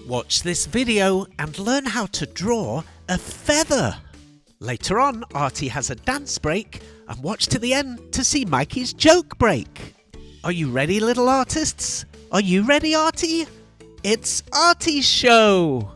Watch this video and learn how to draw a feather. Later on, Artie has a dance break, and watch to the end to see Mikey's joke break. Are you ready, little artists? Are you ready, Artie? It's Artie's show!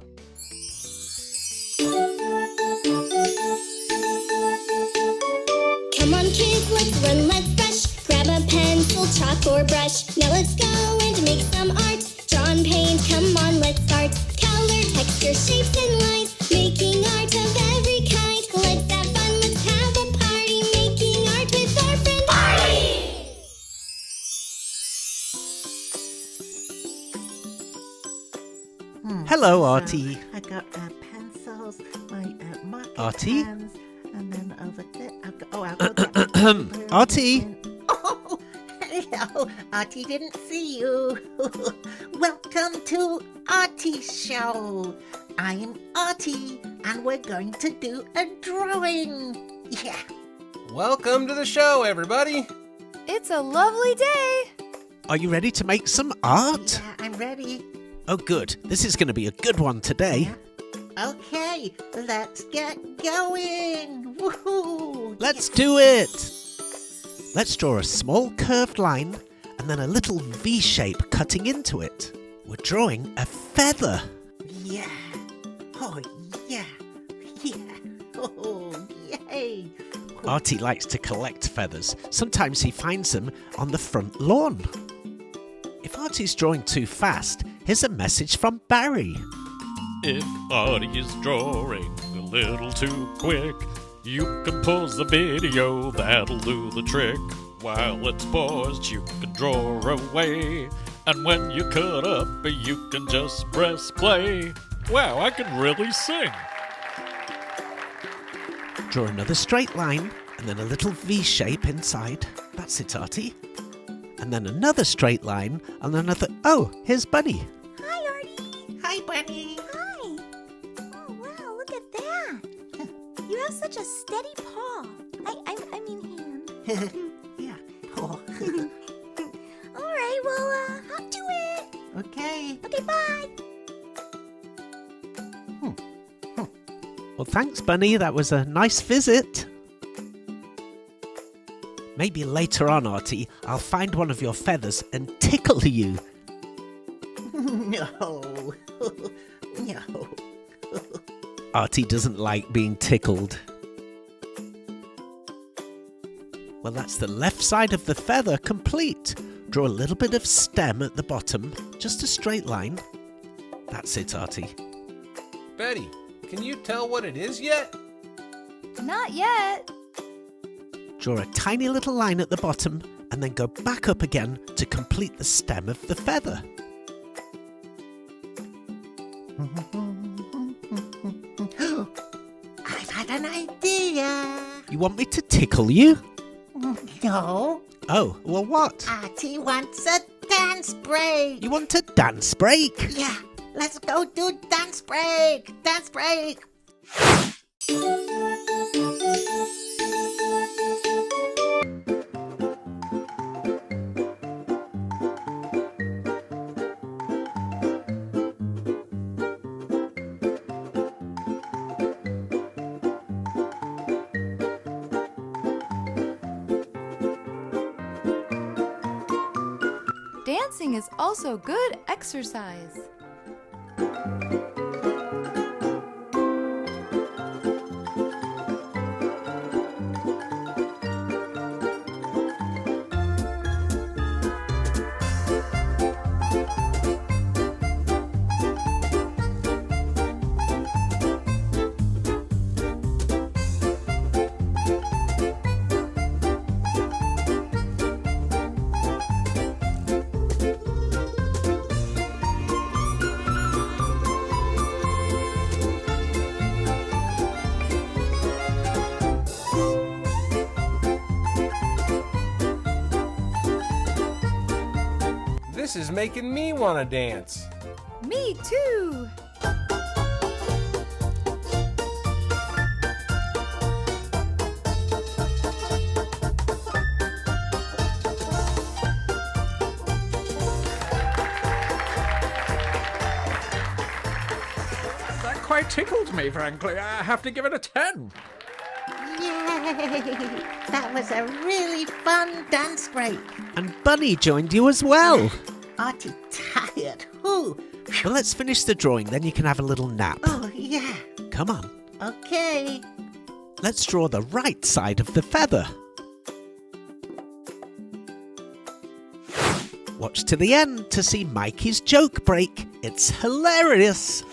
Come on kids, let's run, let's brush. Grab a pencil, chalk or brush. Now let's go and make some art. Draw and paint, come on, let's start. Color, texture, shapes and lines. Making art of every kind. Let's have fun, let's have a party. Making art with our friend Artie! Hello, Artie. I got pencils, my marker Artie? pens, and then over there. I'll go get Artie? Oh, hello. Artie didn't see you. Welcome to Artie's show. I am Artie, and we're going to do a drawing. Yeah. Welcome to the show, everybody. It's a lovely day. Are you ready to make some art? Yeah, I'm ready. Oh, good. This is going to be a good one today. Okay, let's get going. Woohoo! Let's do it! Let's draw a small curved line and then a little V shape cutting into it. We're drawing a feather. Yeah. Oh, yeah. Yeah. Oh, yay. Artie likes to collect feathers. Sometimes he finds them on the front lawn. If Artie's drawing too fast, here's a message from Barry. If Artie is drawing a little too quick, you can pause the video, that'll do the trick. While it's paused, you can draw away, and when you cut up, you can just press play. Wow, I can really sing. Draw another straight line, and then a little V shape inside. That's it, Artie. And then another straight line, and another... Oh, here's Bunny. Hi, Artie! Hi, Bunny. Hi! Oh, wow, look at that! You have such a steady paw. I mean hand. Yeah. Oh. All right, well, hop to it. Okay. Okay, bye. Well, thanks, Bunny. That was a nice visit. Maybe later on, Artie, I'll find one of your feathers and tickle you. No. No. Artie doesn't like being tickled. Well, that's the left side of the feather complete. Draw a little bit of stem at the bottom, just a straight line. That's it, Artie. Betty, can you tell what it is yet? Not yet. Draw a tiny little line at the bottom and then go back up again to complete the stem of the feather. I've had an idea. You want me to tickle you? No. Oh, well, what? Artie wants a dance break. You want a dance break? Yeah. Let's go do dance break. Dance break. Dancing is also good exercise. This is making me want to dance. Me too. quite tickled me, frankly. I have to give it a 10. Yay! That was a really fun dance break. And Bunny joined you as well. Artie tired. Ooh. Well, let's finish the drawing, then you can have a little nap. Oh, yeah. Come on. Okay. Let's draw the right side of the feather. Watch to the end to see Mikey's joke break. It's hilarious.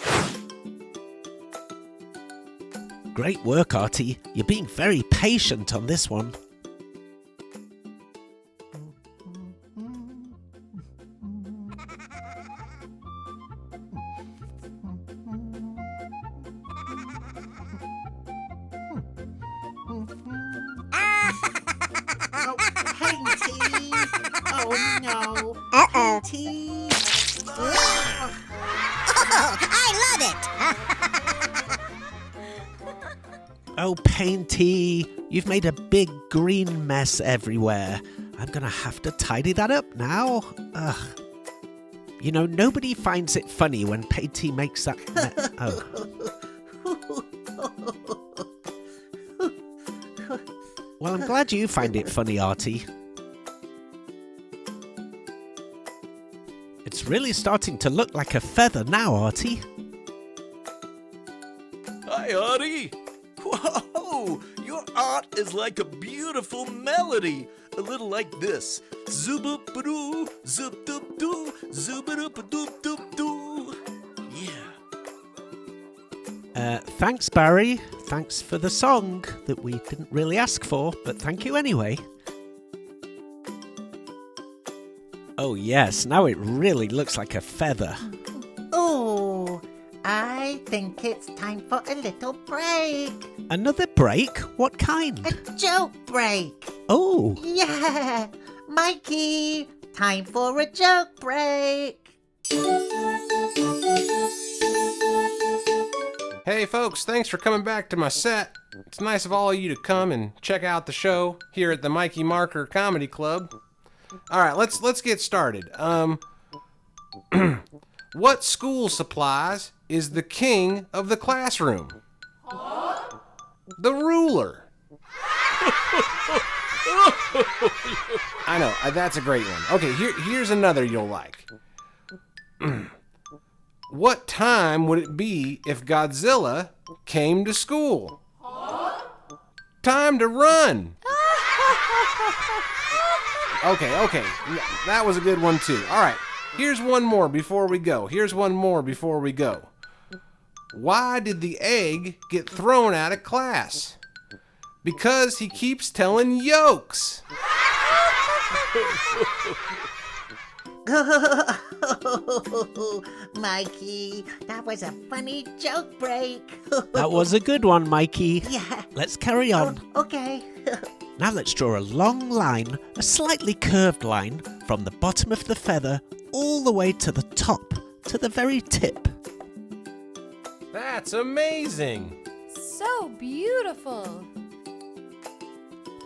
Great work, Artie. You're being very patient on this one. Oh, Painty. Oh, no. Uh-oh. Painty. I love it. Oh, Painty, you've made a big green mess everywhere. I'm gonna have to tidy that up now. Ugh. You know, nobody finds it funny when Painty makes that Well, I'm glad you find it funny, Artie. It's really starting to look like a feather now, Artie. Hi, Artie. Whoa, your art is like a beautiful melody. A little like this. Zooba-ba-doo, zoop-doop-doo, zooba-doop-a-doop-doop-doo. Yeah. Thanks, Barry. Thanks for the song that we didn't really ask for, but thank you anyway. Oh yes, now it really looks like a feather. Oh, I think it's time for a little break. Another break? What kind? A joke break. Oh, Yeah. Mikey, time for a joke break. Hey folks, thanks for coming back to my set. It's nice of all of you to come and check out the show here at the Mikey Marker Comedy Club. All right, let's get started. What school supplies is the king of the classroom? The ruler. I know, that's a great one. Okay, here's another you'll like. What time would it be if Godzilla came to school? Time to run. Okay. That was a good one too. All right. Here's one more before we go. Why did the egg get thrown out of class? Because he keeps telling yolks. Mikey, that was a funny joke break. that was a good one, Mikey. Yeah. Let's carry on. Okay. Now let's draw a long line, a slightly curved line, from the bottom of the feather all the way to the top, to the very tip. That's amazing. So beautiful.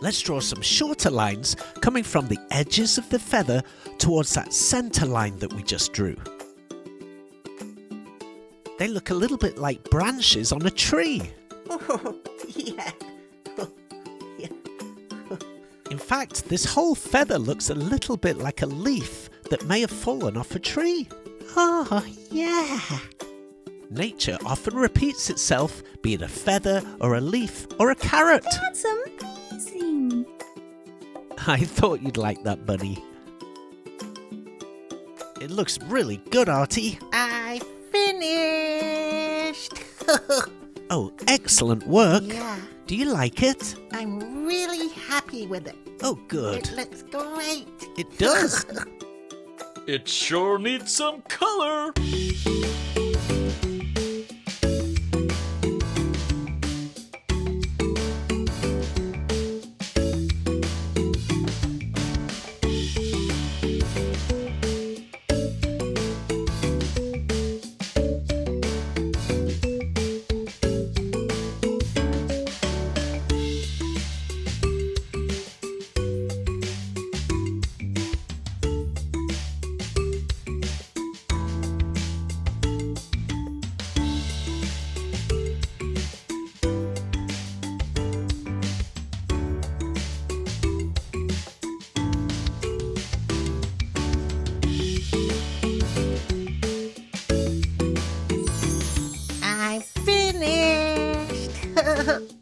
Let's draw some shorter lines coming from the edges of the feather towards that center line that we just drew. They look a little bit like branches on a tree. Oh, yeah. In fact, this whole feather looks a little bit like a leaf that may have fallen off a tree. Oh, yeah. Nature often repeats itself, be it a feather or a leaf or a carrot. That's amazing. I thought you'd like that, Bunny. It looks really good, Artie. I finished. Oh, excellent work. Yeah, Do you like it? I'm really happy with it. Oh, good. It looks great. It does. It sure needs some color.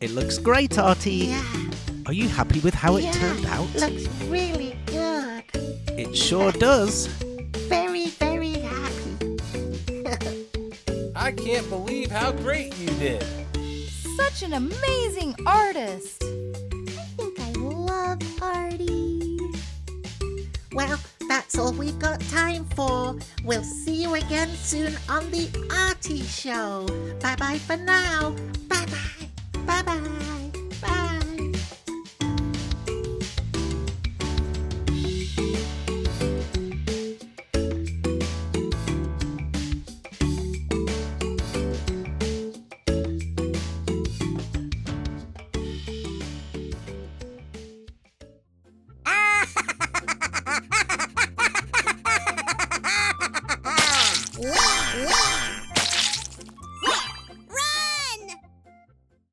It looks great, Artie. Yeah, Are you happy with how it turned out? looks really good. It sure does. Very, very happy. I can't believe how great you did. Such an amazing artist. I think I love Artie. Well, that's all we've got time for. We'll see you again soon on the Artie Show. Bye-bye for now. Bye-bye. Bye-bye.